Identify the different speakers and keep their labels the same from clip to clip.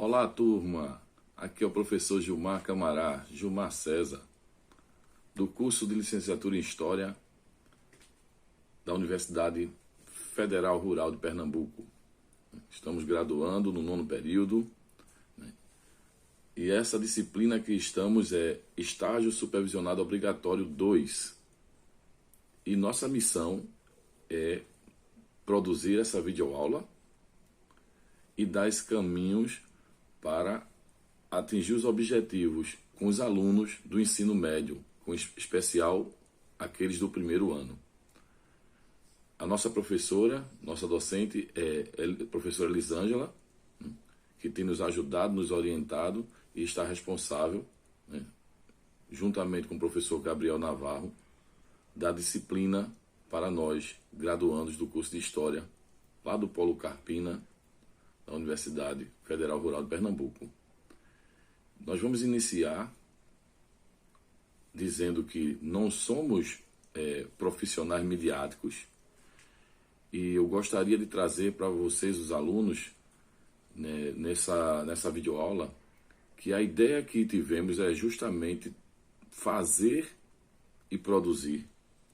Speaker 1: Olá, turma! Aqui é o professor Gilmar Camará, Gilmar César, do curso de Licenciatura em História da Universidade Federal Rural de Pernambuco. Estamos graduando no 9º período, né? E essa disciplina que estamos é Estágio Supervisionado Obrigatório 2. E nossa missão é produzir essa videoaula e dar esses caminhos para atingir os objetivos com os alunos do ensino médio, com especial aqueles do primeiro ano. A nossa professora, nossa docente é a professora Elisângela, que tem nos ajudado, nos orientado e está responsável, né, juntamente com o professor Gabriel Navarro, da disciplina para nós, graduandos do curso de História, lá do Polo Carpina, da Universidade Federal Rural de Pernambuco. Nós vamos iniciar dizendo que não somos profissionais midiáticos e eu gostaria de trazer para vocês, os alunos, né, nessa videoaula, que a ideia que tivemos é justamente fazer e produzir,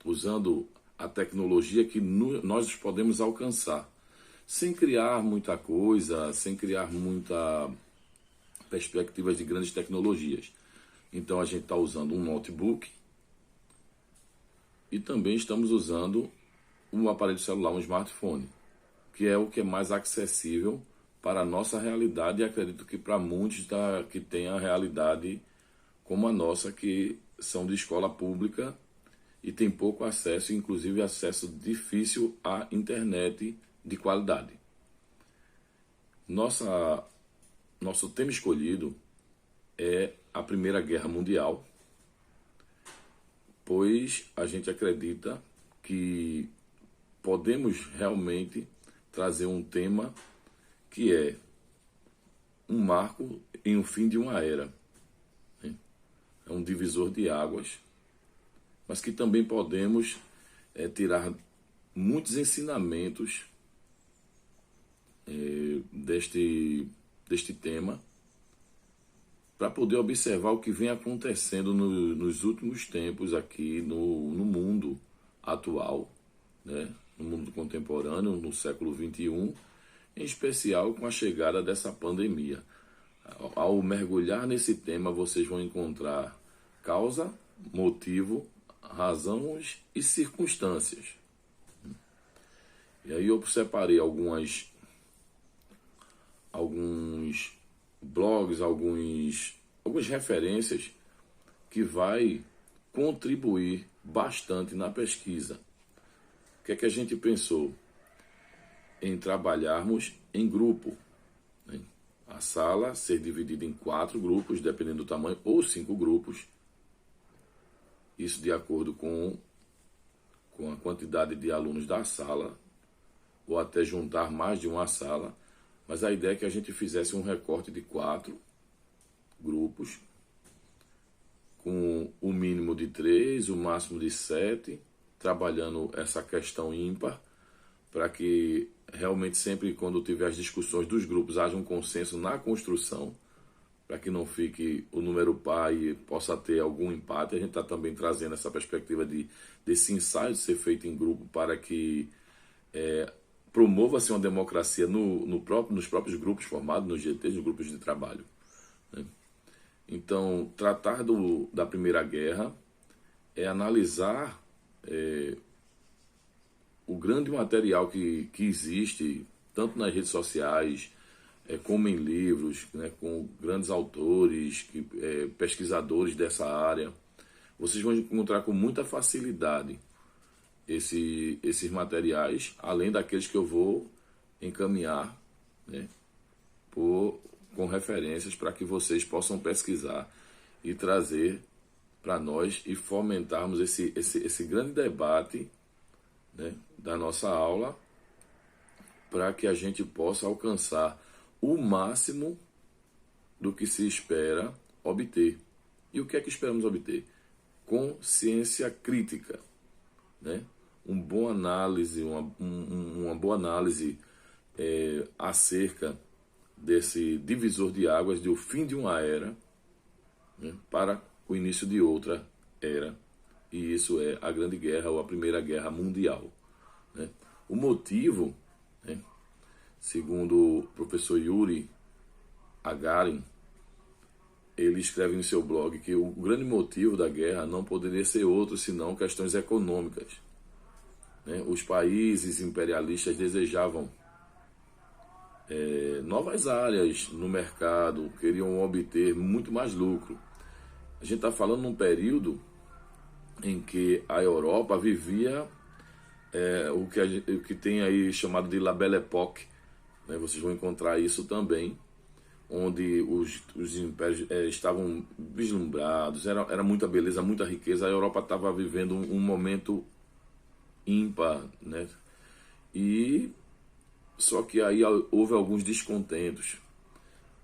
Speaker 1: usando a tecnologia que nós podemos alcançar, sem criar muita coisa, sem criar muita perspectivas de grandes tecnologias. Então a gente está usando um notebook e também estamos usando um aparelho celular, um smartphone, que é o que é mais acessível para a nossa realidade e acredito que para muitos que têm a realidade como a nossa, que são de escola pública e tem pouco acesso, inclusive acesso difícil à internet de qualidade. Nosso tema escolhido é a Primeira Guerra Mundial, pois a gente acredita que podemos realmente trazer um tema que é um marco em um fim de uma era, né? É um divisor de águas, mas que também podemos tirar muitos ensinamentos deste tema, para poder observar o que vem acontecendo nos últimos tempos aqui no mundo atual, né? No mundo contemporâneo, no século XXI, em especial com a chegada dessa pandemia. Ao mergulhar nesse tema, vocês vão encontrar causa, motivo, razões e circunstâncias. E aí eu separei alguns blogs, algumas referências que vai contribuir bastante na pesquisa. O que é que a gente pensou? Em trabalharmos em grupo, né? A sala ser dividida em 4 grupos, dependendo do tamanho, ou 5 grupos. Isso de acordo com a quantidade de alunos da sala, ou até juntar mais de uma sala. Mas a ideia é que a gente fizesse um recorte de 4 grupos, com o mínimo de 3, o máximo de 7, trabalhando essa questão ímpar, para que realmente sempre quando tiver as discussões dos grupos haja um consenso na construção, para que não fique o número par e possa ter algum empate. A gente está também trazendo essa perspectiva desse ensaio de ser feito em grupo para que promova-se uma democracia nos próprios grupos formados, nos GTs, nos grupos de trabalho, né? Então, tratar da Primeira Guerra é analisar o grande material que existe, tanto nas redes sociais, como em livros, né, com grandes autores, pesquisadores dessa área. Vocês vão encontrar com muita facilidade esses materiais, além daqueles que eu vou encaminhar, né, com referências para que vocês possam pesquisar e trazer para nós e fomentarmos esse grande debate, né, da nossa aula, para que a gente possa alcançar o máximo do que se espera obter. E o que é que esperamos obter? Consciência crítica, né? Uma boa análise acerca desse divisor de águas, do fim de uma era, né, para o início de outra era. E isso é a Grande Guerra ou a Primeira Guerra Mundial, né? O motivo, né, segundo o professor Yuri Gagarin, ele escreve no seu blog que o grande motivo da guerra não poderia ser outro senão questões econômicas, né? Os países imperialistas desejavam novas áreas no mercado, queriam obter muito mais lucro. A gente está falando num período em que a Europa vivia o que tem aí chamado de La Belle Époque, né? Vocês vão encontrar isso também, onde os impérios estavam vislumbrados, era muita beleza, muita riqueza. A Europa estava vivendo um momento ímpar, né? E só que aí houve alguns descontentos.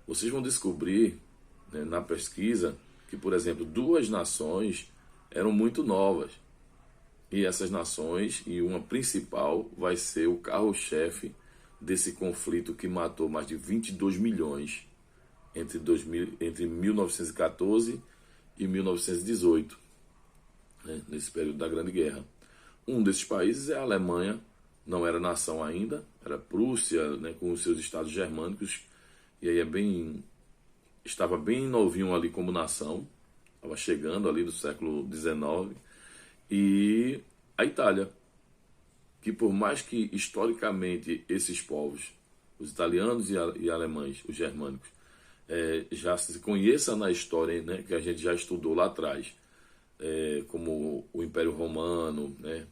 Speaker 1: Vocês vão descobrir, né, na pesquisa, que, por exemplo, duas nações eram muito novas. E essas nações, e uma principal, vai ser o carro-chefe desse conflito que matou mais de 22 milhões entre 1914 e 1918, né, nesse período da Grande Guerra. Um desses países é a Alemanha, não era nação ainda, era Prússia, né, com os seus estados germânicos, e aí estava bem novinho ali como nação, estava chegando ali do século XIX, e a Itália, que por mais que historicamente esses povos, os italianos e alemães, os germânicos, já se conheça na história, né, que a gente já estudou lá atrás, como o Império Romano, né,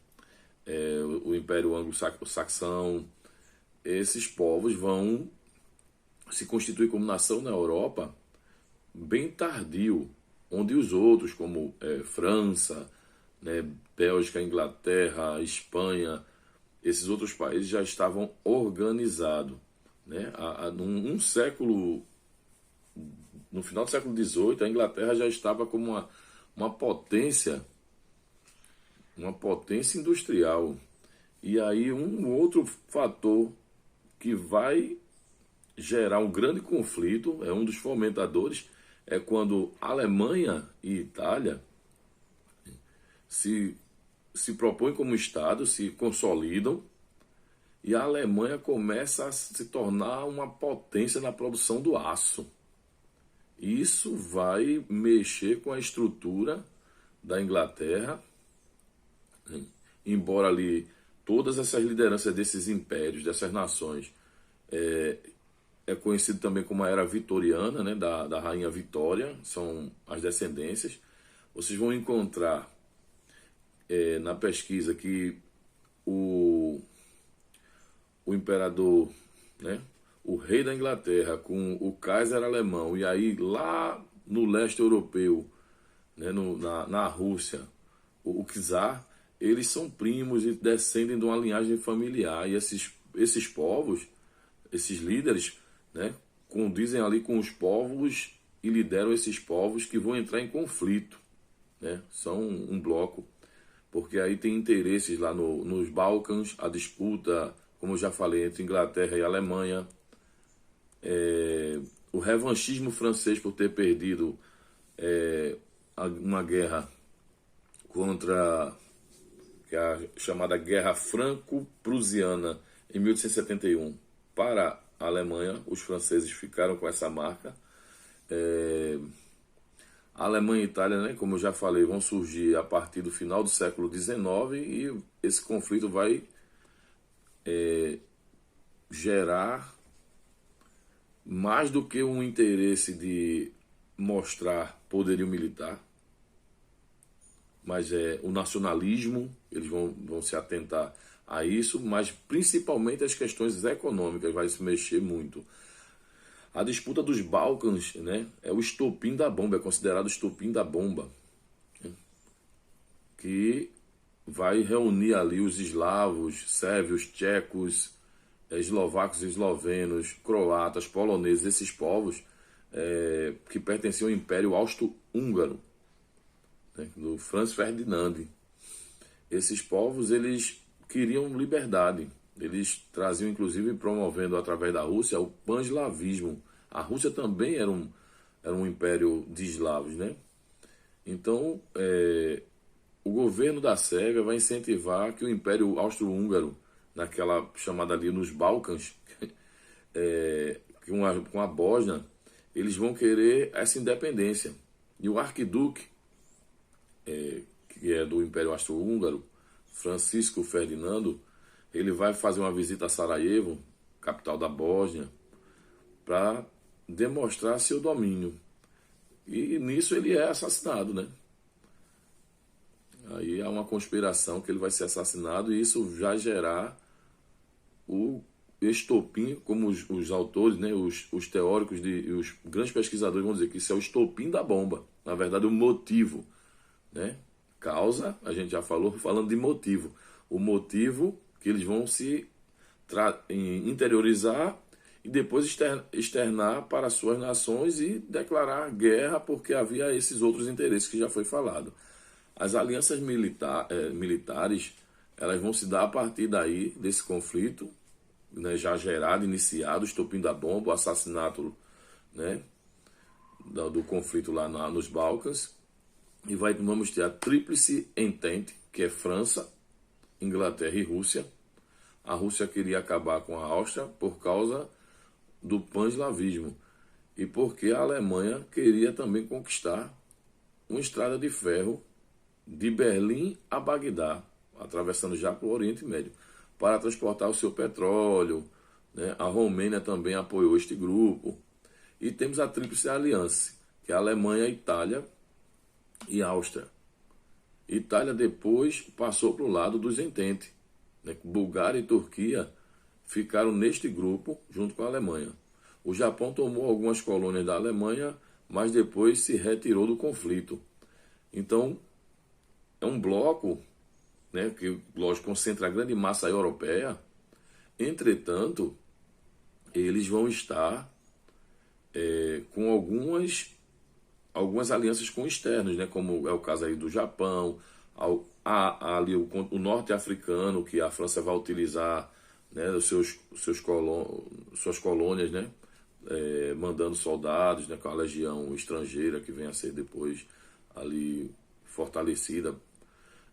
Speaker 1: o Império Anglo-Saxão, esses povos vão se constituir como nação na Europa bem tardio, onde os outros, como França, né, Bélgica, Inglaterra, Espanha, esses outros países já estavam organizados, né? Num século, no final do século XVIII, a Inglaterra já estava como uma potência industrial. E aí um outro fator que vai gerar um grande conflito, é um dos fomentadores, é quando Alemanha e Itália se propõem como Estado, se consolidam, e a Alemanha começa a se tornar uma potência na produção do aço. Isso vai mexer com a estrutura da Inglaterra, embora ali todas essas lideranças desses impérios, dessas nações, é conhecido também como a Era Vitoriana, né, da Rainha Vitória, são as descendências. Vocês vão encontrar na pesquisa que o imperador, né, o rei da Inglaterra com o Kaiser alemão, e aí lá no leste europeu, né, na Rússia, o czar, eles são primos e descendem de uma linhagem familiar. E esses povos, esses líderes, né, condizem ali com os povos e lideram esses povos que vão entrar em conflito, né? São um bloco, porque aí tem interesses lá nos Balcãs, a disputa, como eu já falei, entre Inglaterra e Alemanha, o revanchismo francês por ter perdido uma guerra contra, que é a chamada Guerra Franco-Prusiana, em 1871, para a Alemanha. Os franceses ficaram com essa marca. A Alemanha e a Itália, né, como eu já falei, vão surgir a partir do final do século XIX, e esse conflito vai gerar mais do que um interesse de mostrar poderio militar, mas o nacionalismo, eles vão se atentar a isso, mas principalmente as questões econômicas vai se mexer muito. A disputa dos Balcãs, né, é o estopim da bomba, é considerado o estopim da bomba, né, que vai reunir ali os eslavos, sérvios, tchecos, eslovacos, eslovenos, croatas, poloneses, esses povos que pertenciam ao Império Austro-Húngaro, né, do Franz Ferdinand. Esses povos, eles queriam liberdade, Eles traziam, inclusive, promovendo através da Rússia o pan-eslavismo. A Rússia também era um império de eslavos, né? Então, o governo da Sérvia vai incentivar que o Império Austro-Húngaro, naquela chamada ali nos Balcãs, com a Bósnia, eles vão querer essa independência. E o arquiduque, que é do Império Austro-Húngaro, Francisco Ferdinando, ele vai fazer uma visita a Sarajevo, capital da Bósnia, para demonstrar seu domínio. E nisso ele é assassinado, né? Aí há uma conspiração que ele vai ser assassinado e isso já gerar o estopim, como os autores, né, os teóricos e os grandes pesquisadores vão dizer que isso é o estopim da bomba. Na verdade, o motivo, né? Causa, a gente já falou, falando de motivo. O motivo que eles vão se interiorizar e depois externar para as suas nações e declarar guerra porque havia esses outros interesses que já foi falado. As alianças militares, elas vão se dar a partir daí, desse conflito, né, já gerado, iniciado, o estopim da bomba, o assassinato, né, do conflito lá nos Balcãs, e vamos ter a Tríplice Entente, que é França, Inglaterra e Rússia. A Rússia queria acabar com a Áustria por causa do pan-eslavismo e porque a Alemanha queria também conquistar uma estrada de ferro de Berlim a Bagdá, atravessando já para o Oriente Médio, para transportar o seu petróleo, né? A Romênia também apoiou este grupo. E temos a Tríplice Aliança, que é a Alemanha, Itália e Áustria. Itália depois passou para o lado dos Entente, né? Bulgária e Turquia ficaram neste grupo junto com a Alemanha. O Japão tomou algumas colônias da Alemanha, mas depois se retirou do conflito. Então, é um bloco, né, que, lógico, concentra a grande massa europeia. Entretanto, eles vão estar com algumas alianças com externos, né, como é o caso aí do Japão, ali o norte africano, que a França vai utilizar, né, suas colônias, né, mandando soldados, né, com a legião estrangeira que vem a ser depois ali fortalecida.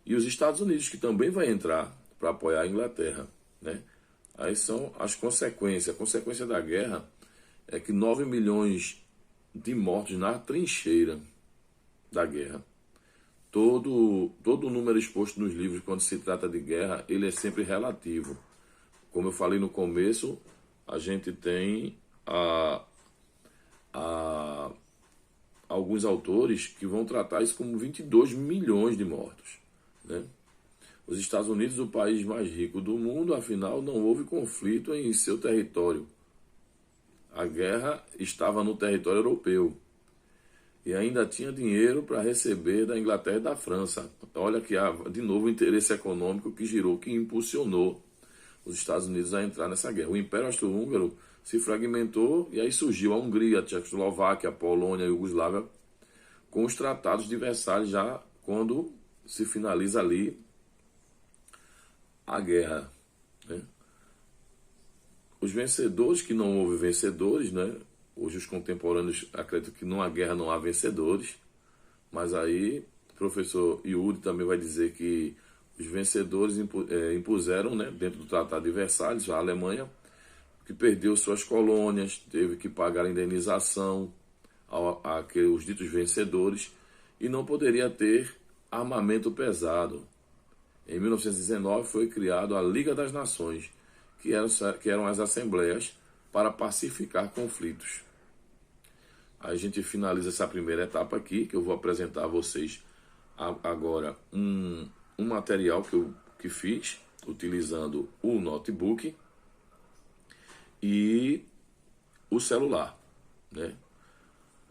Speaker 1: E os Estados Unidos, que também vai entrar para apoiar a Inglaterra, né? Aí são as consequências. A consequência da guerra é que 9 milhões de mortos na trincheira da guerra. Todo o número exposto nos livros, quando se trata de guerra, ele é sempre relativo. Como eu falei no começo, a gente tem alguns autores que vão tratar isso como 22 milhões de mortos, né? Os Estados Unidos, o país mais rico do mundo, afinal, não houve conflito em seu território. A guerra estava no território europeu e ainda tinha dinheiro para receber da Inglaterra e da França. Olha que há, de novo, o interesse econômico que girou, que impulsionou os Estados Unidos a entrar nessa guerra. O Império Austro-Húngaro se fragmentou e aí surgiu a Hungria, a Tchecoslováquia, a Polônia, a Iugoslávia, com os tratados de Versalhes já quando se finaliza ali a guerra, né? Os vencedores, que não houve vencedores, né? Hoje os contemporâneos acreditam que numa guerra não há vencedores, mas aí o professor Yuri também vai dizer que os vencedores impuseram, né, dentro do Tratado de Versalhes, a Alemanha, que perdeu suas colônias, teve que pagar a indenização aos ditos vencedores e não poderia ter armamento pesado. Em 1919 foi criado a Liga das Nações, que eram as assembleias para pacificar conflitos. Aí a gente finaliza essa primeira etapa aqui, que eu vou apresentar a vocês agora um material que fiz, utilizando o notebook e o celular, né?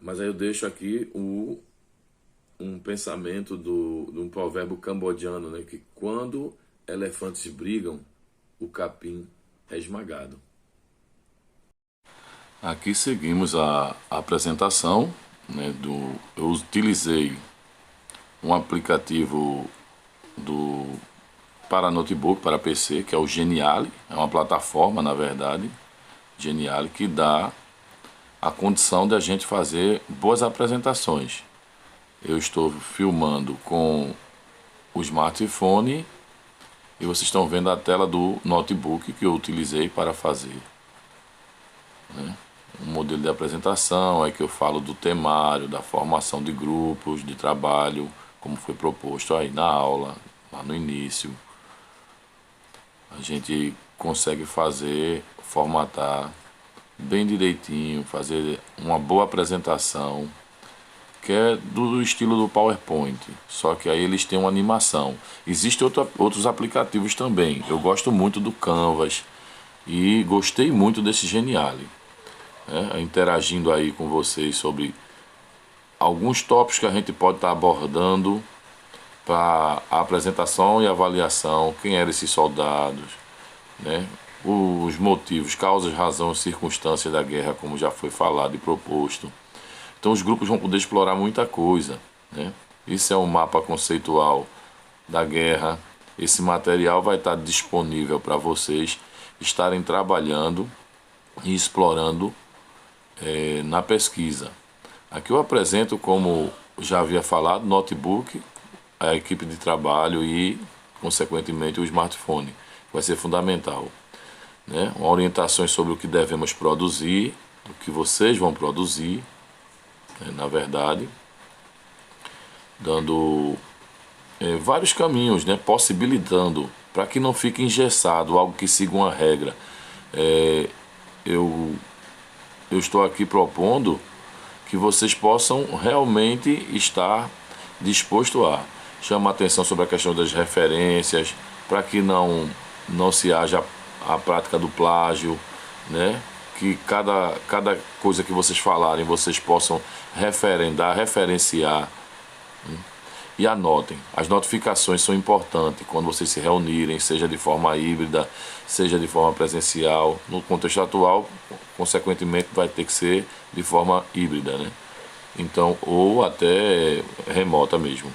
Speaker 1: Mas aí eu deixo aqui um pensamento de um provérbio cambodiano, né? Que quando elefantes brigam, o capim é esmagado. Aqui seguimos a apresentação, né, eu utilizei um aplicativo do para notebook, para PC, que é o Geniali, é uma plataforma, na verdade, Geniali, que dá a condição de a gente fazer boas apresentações. Eu estou filmando com o smartphone e vocês estão vendo a tela do notebook que eu utilizei para fazer, né, um modelo de apresentação. É que eu falo do temário, da formação de grupos de trabalho, como foi proposto aí na aula, lá no início. A gente consegue fazer, formatar bem direitinho, fazer uma boa apresentação, que é do estilo do PowerPoint, só que aí eles têm uma animação. Existem outros aplicativos também. Eu gosto muito do Canvas e gostei muito desse Geniali, né? Interagindo aí com vocês sobre alguns tópicos que a gente pode estar abordando para a apresentação e avaliação. Quem eram esses soldados, né? Os motivos, causas, razões, circunstâncias da guerra, como já foi falado e proposto. Então os grupos vão poder explorar muita coisa, né? Isso é um mapa conceitual da guerra. Esse material vai estar disponível para vocês estarem trabalhando e explorando na pesquisa. Aqui eu apresento, como já havia falado, notebook, a equipe de trabalho e, consequentemente, o smartphone. Vai ser fundamental, né? Orientações sobre o que devemos produzir, o que vocês vão produzir, na verdade, dando vários caminhos, né, possibilitando, para que não fique engessado, algo que siga uma regra. Eu estou aqui propondo que vocês possam realmente estar disposto a chamar atenção sobre a questão das referências, para que não se haja a prática do plágio, né? Que cada coisa que vocês falarem, vocês possam referenciar, né? E anotem. As notificações são importantes quando vocês se reunirem, seja de forma híbrida, seja de forma presencial. No contexto atual, consequentemente, vai ter que ser de forma híbrida, né? Então, ou até remota mesmo.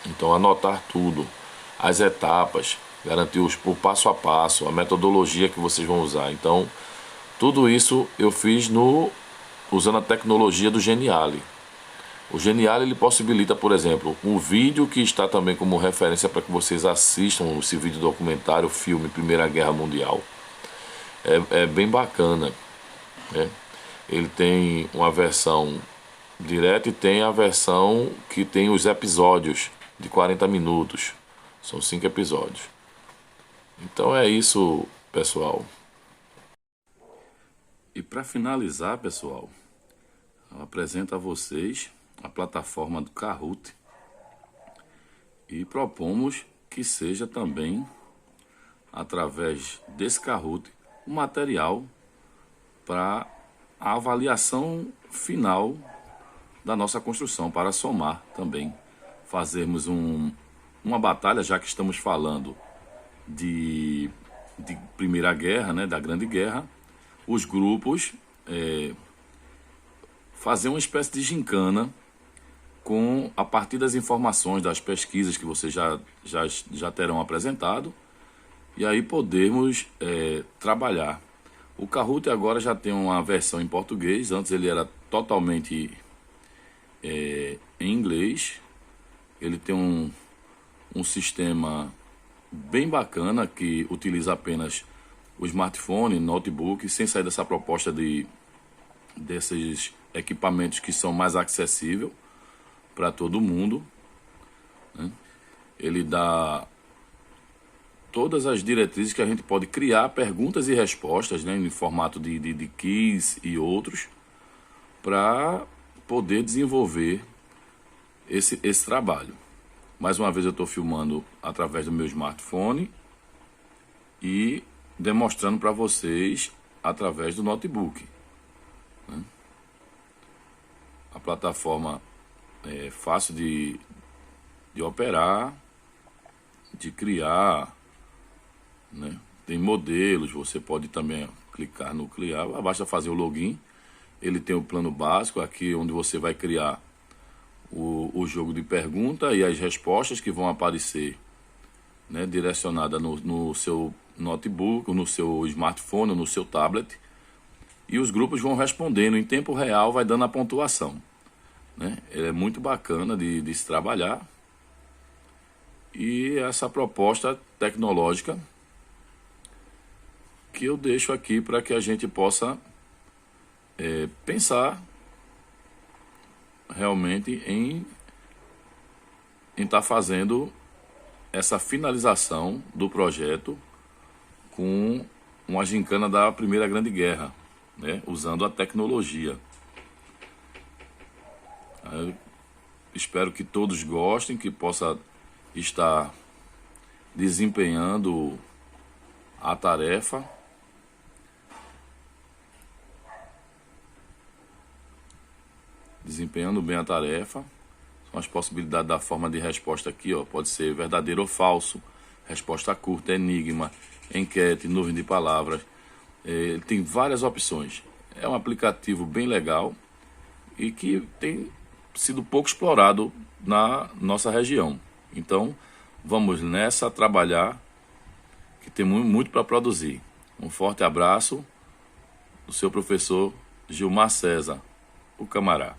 Speaker 1: Então, anotar tudo, as etapas, garantir o passo a passo, a metodologia que vocês vão usar. Então, tudo isso eu fiz usando a tecnologia do Geniali. O Geniali, ele possibilita, por exemplo, um vídeo que está também como referência para que vocês assistam esse vídeo documentário, filme Primeira Guerra Mundial. É bem bacana, né? Ele tem uma versão direta e tem a versão que tem os episódios de 40 minutos. São 5 episódios. Então é isso, pessoal. E para finalizar, pessoal, eu apresento a vocês a plataforma do Kahoot e propomos que seja também, através desse Kahoot, um material para a avaliação final da nossa construção, para somar também, fazermos uma batalha, já que estamos falando de Primeira Guerra, né, da Grande Guerra, os grupos fazer uma espécie de gincana a partir das informações, das pesquisas que vocês já terão apresentado, e aí podermos trabalhar. O Kahoot agora já tem uma versão em português, antes ele era totalmente em inglês. Ele tem um sistema bem bacana que utiliza apenas o smartphone, notebook, sem sair dessa proposta desses equipamentos que são mais acessíveis para todo mundo, né? Ele dá todas as diretrizes que a gente pode criar perguntas e respostas, né, em formato de quiz e outros, para poder desenvolver esse trabalho. Mais uma vez eu estou filmando através do meu smartphone e demonstrando para vocês através do notebook, né? A plataforma é fácil de operar, de criar, né? Tem modelos, você pode também clicar no criar, basta fazer o login. Ele tem o plano básico aqui, onde você vai criar o jogo de pergunta e as respostas que vão aparecer né, direcionada no seu notebook, no seu smartphone, no seu tablet, e os grupos vão respondendo em tempo real, vai dando a pontuação, né? Ele é muito bacana de se trabalhar, e essa proposta tecnológica que eu deixo aqui para que a gente possa pensar realmente em estar fazendo essa finalização do projeto com uma gincana da Primeira Grande Guerra, né, usando a tecnologia. Eu espero que todos gostem, que possa estar desempenhando a tarefa. Desempenhando bem a tarefa. São as possibilidades da forma de resposta aqui, ó. Pode ser verdadeiro ou falso, resposta curta, enigma, enquete, nuvem de palavras. Ele tem várias opções. É um aplicativo bem legal e que tem sido pouco explorado na nossa região. Então, vamos nessa trabalhar, que tem muito para produzir. Um forte abraço do seu professor Gilmar César, o Camará.